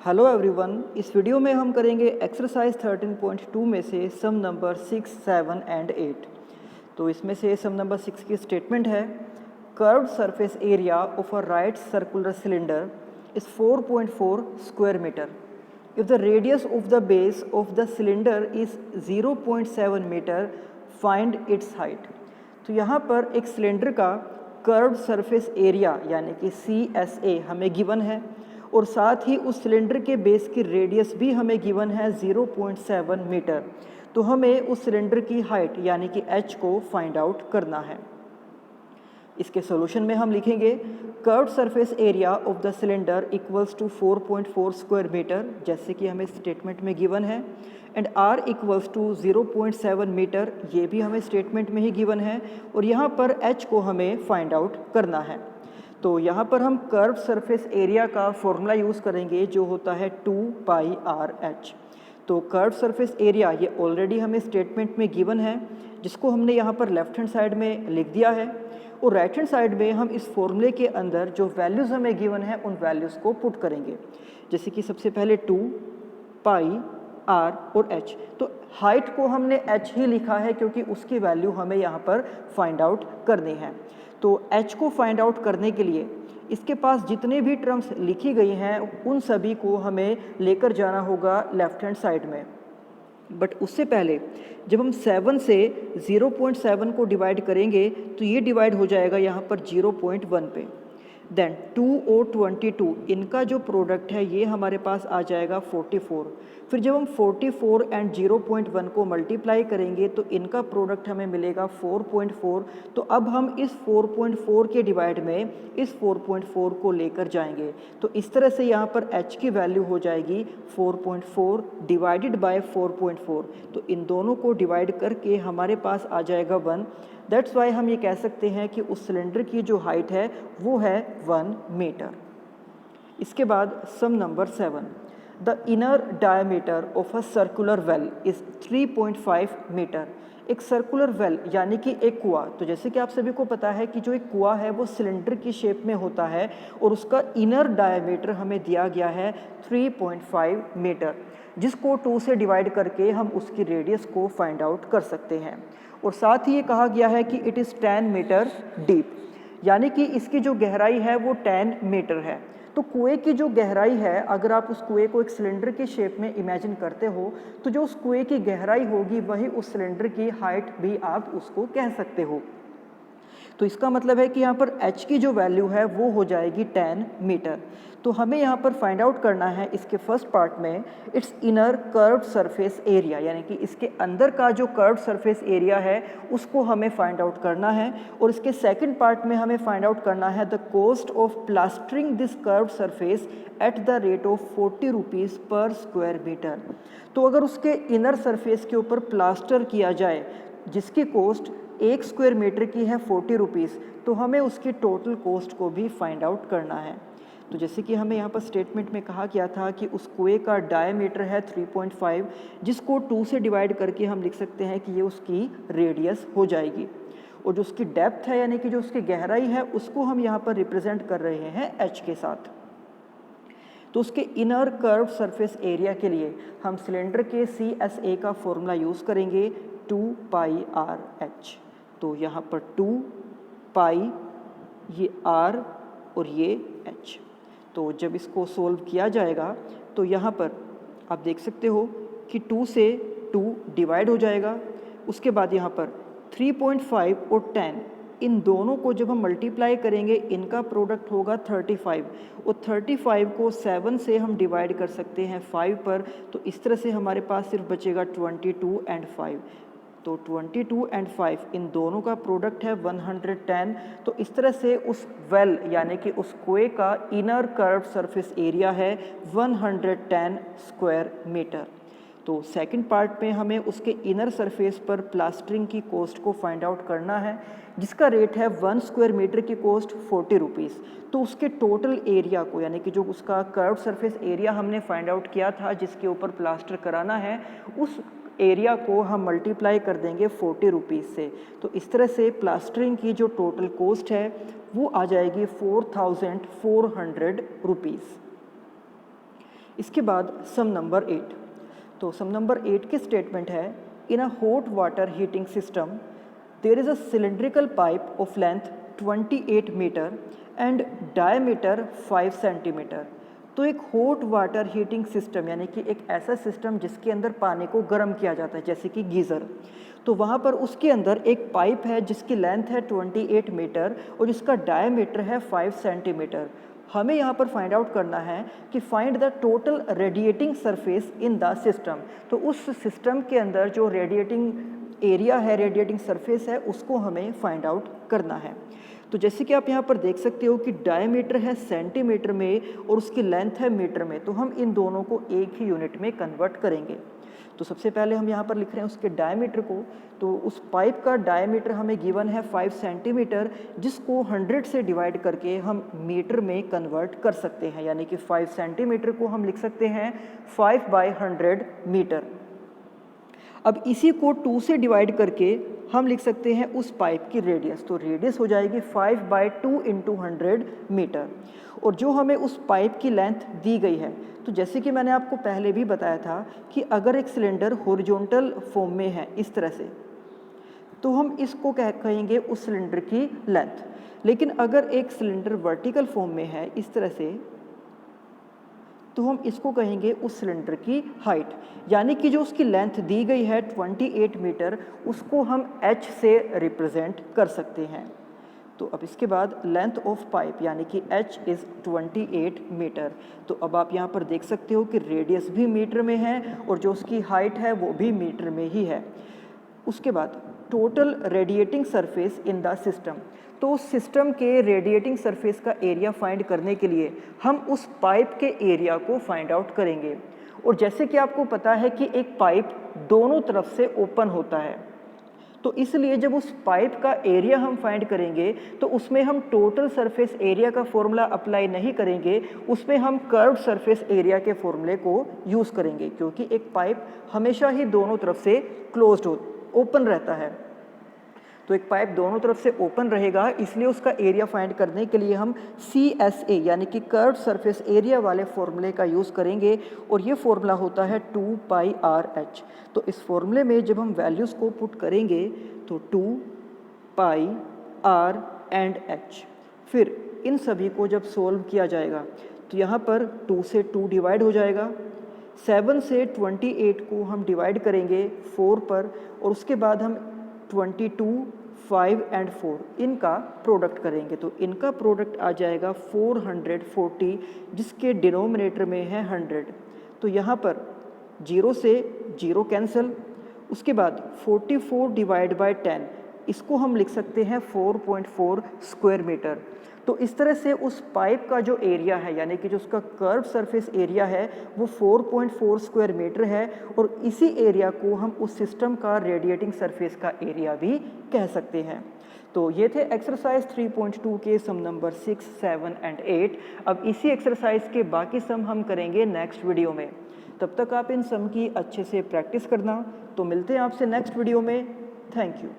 Hello everyone, इस video में हम करेंगे एक्सरसाइज 13.2 में से सम नंबर 6, 7 एंड 8। तो इसमें से सम नंबर 6 की स्टेटमेंट है, curved surface area of a right circular cylinder is 4.4 square metre if the radius of the base of the cylinder is 0.7 metre, find its height. तो यहाँ पर एक सिलेंडर का कर्व्ड सरफेस एरिया यानी कि CSA हमें given है और साथ ही उस सिलेंडर के बेस की रेडियस भी हमें गिवन है 0.7 मीटर। तो हमें उस सिलेंडर की हाइट यानी कि h को फाइंड आउट करना है। इसके सॉल्यूशन में हम लिखेंगे curved surface area of the cylinder equals to 4.4 square metre, जैसे कि हमें स्टेटमेंट में गिवन है, and r equals to 0.7 metre, ये भी हमें स्टेटमेंट में ही गिवन है, और यहाँ पर h को हमें फाइंड आउट करना है। तो यहाँ पर हम कर्व्ड सरफेस एरिया का फॉर्मूला यूज़ करेंगे जो होता है 2πr/h। तो कर्व्ड सरफेस एरिया ये ऑलरेडी हमें स्टेटमेंट में गिवन है, जिसको हमने यहाँ पर लेफ्ट हैंड साइड में लिख दिया है, और राइट हैंड साइड में हम इस फॉर्मूले के अंदर जो वैल्यूज़ हमें गिवन है उन वैल्यूज़ को पुट करेंगे। जैसे कि सबसे पहले 2πr और h। तो हाइट को हमने h ही लिखा है क्योंकि उसकी वैल्यू हमें यहाँ पर फाइंड आउट करनी है। तो h को फाइंड आउट करने के लिए इसके पास जितने भी टर्म्स लिखी गई हैं उन सभी को हमें लेकर जाना होगा लेफ्ट हैंड साइड में। बट उससे पहले जब हम 7 से 0.7 को डिवाइड करेंगे तो ये डिवाइड हो जाएगा यहाँ पर 0.1 पे। देन 2 और 22 इनका जो प्रोडक्ट है ये हमारे पास आ जाएगा 44। फिर जब हम 44 एंड 0.1 को मल्टीप्लाई करेंगे तो इनका प्रोडक्ट हमें मिलेगा 4.4। तो अब हम इस 4.4 के डिवाइड में इस 4.4 को लेकर जाएंगे। तो इस तरह से यहाँ पर h की वैल्यू हो जाएगी 4.4 डिवाइडेड बाय 4.4। तो इन दोनों को डिवाइड करके हमारे पास आ जाएगा 1। दैट्स वाई हम ये कह सकते हैं कि उस सिलेंडर की जो हाइट है वो है 1 मीटर। इसके बाद sum number 7, the inner diameter of a circular well is 3.5 metre. एक सर्कुलर वेल यानी कि एक कुआं, तो जैसे कि आप सभी को पता है कि जो एक कुआं है वो सिलेंडर की शेप में होता है और उसका इनर डायमीटर हमें दिया गया है 3.5 मीटर, जिसको 2 से डिवाइड करके हम उसकी रेडियस को फाइंड आउट कर सकते हैं। और साथ ही ये कहा गया है कि इट इज़ 10 मीटर डीप, यानी कि इसकी जो गहराई है वो 10 मीटर है। तो कुएं की जो गहराई है, अगर आप उस कुएं को एक सिलेंडर की शेप में इमेजिन करते हो तो जो उस कुएं की गहराई होगी वही उस सिलेंडर की हाइट भी आप उसको कह सकते हो। तो इसका मतलब है कि यहाँ पर h की जो वैल्यू है वो हो जाएगी 10 मीटर। तो हमें यहाँ पर फाइंड आउट करना है इसके फर्स्ट पार्ट में it's inner curved surface area, यानी कि इसके अंदर का जो कर्व्ड सरफेस एरिया है उसको हमें फाइंड आउट करना है। और इसके सेकंड पार्ट में हमें फाइंड आउट करना है the cost of plastering this curved surface at the rate of 40 rupees पर स्क्वायर मीटर। तो अगर उसके इनर सरफेस के ऊपर प्लास्टर किया जाए जिसकी कॉस्ट 1 स्क्वायर मीटर की है 40 रुपीज़, तो हमें उसकी टोटल कॉस्ट को भी फाइंड आउट करना है। तो जैसे कि हमें यहाँ पर स्टेटमेंट में कहा गया था कि उस कुएं का डायमीटर है 3.5, जिसको 2 से डिवाइड करके हम लिख सकते हैं कि ये उसकी रेडियस हो जाएगी। और जो उसकी डेप्थ है यानी कि जो उसकी गहराई है उसको हम यहाँ पर रिप्रेजेंट कर रहे हैं h के साथ। तो उसके इनर कर्व्ड सरफेस एरिया के लिए हम सिलेंडर के CSA का फॉर्मूला यूज़ करेंगे 2πr/h। तो यहाँ पर 2π, ये r और ये h। तो जब इसको सोल्व किया जाएगा तो यहाँ पर आप देख सकते हो कि 2 से 2 डिवाइड हो जाएगा। उसके बाद यहाँ पर 3.5 और 10 इन दोनों को जब हम मल्टीप्लाई करेंगे इनका प्रोडक्ट होगा 35, और 35 को 7 से हम डिवाइड कर सकते हैं 5 पर। तो इस तरह से हमारे पास सिर्फ बचेगा 22 एंड 5। तो 22 एंड 5 इन दोनों का प्रोडक्ट है 110। तो इस तरह से उस वेल यानी कि उस कुएं का इनर कर्व्ड सरफेस एरिया है 110 स्क्वायर मीटर। तो सेकंड पार्ट में हमें उसके इनर सरफेस पर प्लास्टरिंग की कॉस्ट को फाइंड आउट करना है, जिसका रेट है 1 स्क्वायर मीटर की कॉस्ट 40 रुपीज़। तो उसके टोटल एरिया को यानी कि जो उसका कर्व्ड सरफेस एरिया हमने फाइंड आउट किया था जिसके ऊपर प्लास्टर कराना है, उस एरिया को हम मल्टीप्लाई कर देंगे 40 रुपीज़ से। तो इस तरह से प्लास्टरिंग की जो टोटल कॉस्ट है वो आ जाएगी 4400 रुपीज़। इसके बाद सम नंबर 8। तो सम नंबर 8 की स्टेटमेंट है, in a hot water heating system there is a cylindrical pipe of length 28 metre and diameter 5 centimetre. तो एक हॉट वाटर हीटिंग सिस्टम यानी कि एक ऐसा सिस्टम जिसके अंदर पानी को गर्म किया जाता है, जैसे कि गीज़र, तो वहाँ पर उसके अंदर एक पाइप है जिसकी लेंथ है 28 मीटर और जिसका डायमीटर है 5 सेंटीमीटर। हमें यहाँ पर फाइंड आउट करना है कि find the total radiating surface in the system. तो उस सिस्टम के अंदर जो रेडिएटिंग एरिया है, रेडिएटिंग सरफेस है, उसको हमें फाइंड आउट करना है। तो जैसे कि आप यहाँ पर देख सकते हो कि डायमीटर है सेंटीमीटर में और उसकी लेंथ है मीटर में, तो हम इन दोनों को एक ही यूनिट में कन्वर्ट करेंगे। तो सबसे पहले हम यहाँ पर लिख रहे हैं उसके डायमीटर को। तो उस पाइप का डायमीटर हमें गिवन है 5 सेंटीमीटर, जिसको 100 से डिवाइड करके हम मीटर में कन्वर्ट कर सकते हैं, यानी कि 5 सेंटीमीटर को हम लिख सकते हैं 5/100 मीटर। अब इसी को 2 से डिवाइड करके हम लिख सकते हैं उस पाइप की रेडियस। तो रेडियस हो जाएगी 5/2 × 100 मीटर। और जो हमें उस पाइप की लेंथ दी गई है, तो जैसे कि मैंने आपको पहले भी बताया था कि अगर एक सिलेंडर हॉरिजॉन्टल फॉर्म में है इस तरह से, तो हम इसको कहेंगे उस सिलेंडर की लेंथ। लेकिन अगर एक सिलेंडर वर्टिकल फॉर्म में है इस तरह से, तो हम इसको कहेंगे उस सिलेंडर की हाइट। यानी कि जो उसकी लेंथ दी गई है 28 मीटर, उसको हम h से रिप्रेजेंट कर सकते हैं। तो अब इसके बाद लेंथ ऑफ पाइप यानी कि h इज़ 28 मीटर। तो अब आप यहाँ पर देख सकते हो कि रेडियस भी मीटर में है और जो उसकी हाइट है वो भी मीटर में ही है। उसके बाद total radiating surface in the system. तो उस सिस्टम के रेडिएटिंग सरफेस का एरिया फाइंड करने के लिए हम उस पाइप के एरिया को फाइंड आउट करेंगे। और जैसे कि आपको पता है कि एक पाइप दोनों तरफ से ओपन होता है, तो इसलिए जब उस पाइप का एरिया हम फाइंड करेंगे तो उसमें हम टोटल सरफेस एरिया का फॉर्मूला अप्लाई नहीं करेंगे, उसमें हम कर्व्ड सरफेस एरिया के फॉर्मूले को यूज़ करेंगे, क्योंकि एक पाइप हमेशा ही दोनों तरफ से क्लोज्ड ओपन रहता है। तो एक पाइप दोनों तरफ से ओपन रहेगा, इसलिए उसका एरिया फाइंड करने के लिए हम CSA यानी कि कर्व्ड सरफेस एरिया वाले फॉर्मूले का यूज़ करेंगे। और ये फॉर्मूला होता है 2πRh। तो इस फॉर्मूले में जब हम वैल्यूज़ को पुट करेंगे तो 2πR एंड h, फिर इन सभी को जब सोल्व किया जाएगा तो यहाँ पर 2 से 2 डिवाइड हो जाएगा, 7 से 28 को हम डिवाइड करेंगे 4 पर, और उसके बाद हम 22, 5 एंड 4 इनका प्रोडक्ट करेंगे। तो इनका प्रोडक्ट आ जाएगा 440, जिसके डिनोमिनेटर में है 100। तो यहाँ पर 0 से 0 कैंसिल, उसके बाद 44 डिवाइड बाय 10, इसको हम लिख सकते हैं 4.4 स्क्वायर मीटर। तो इस तरह से उस पाइप का जो एरिया है यानी कि जो उसका कर्व सरफेस एरिया है वो 4.4 स्क्वायर मीटर है, और इसी एरिया को हम उस सिस्टम का रेडिएटिंग सरफेस का एरिया भी कह सकते हैं। तो ये थे एक्सरसाइज 3.2 के सम नंबर 6, 7 एंड 8। अब इसी एक्सरसाइज के बाकी सम हम करेंगे नेक्स्ट वीडियो में। तब तक आप इन सम की अच्छे से प्रैक्टिस करना। तो मिलते हैं आपसे नेक्स्ट वीडियो में। Thank you.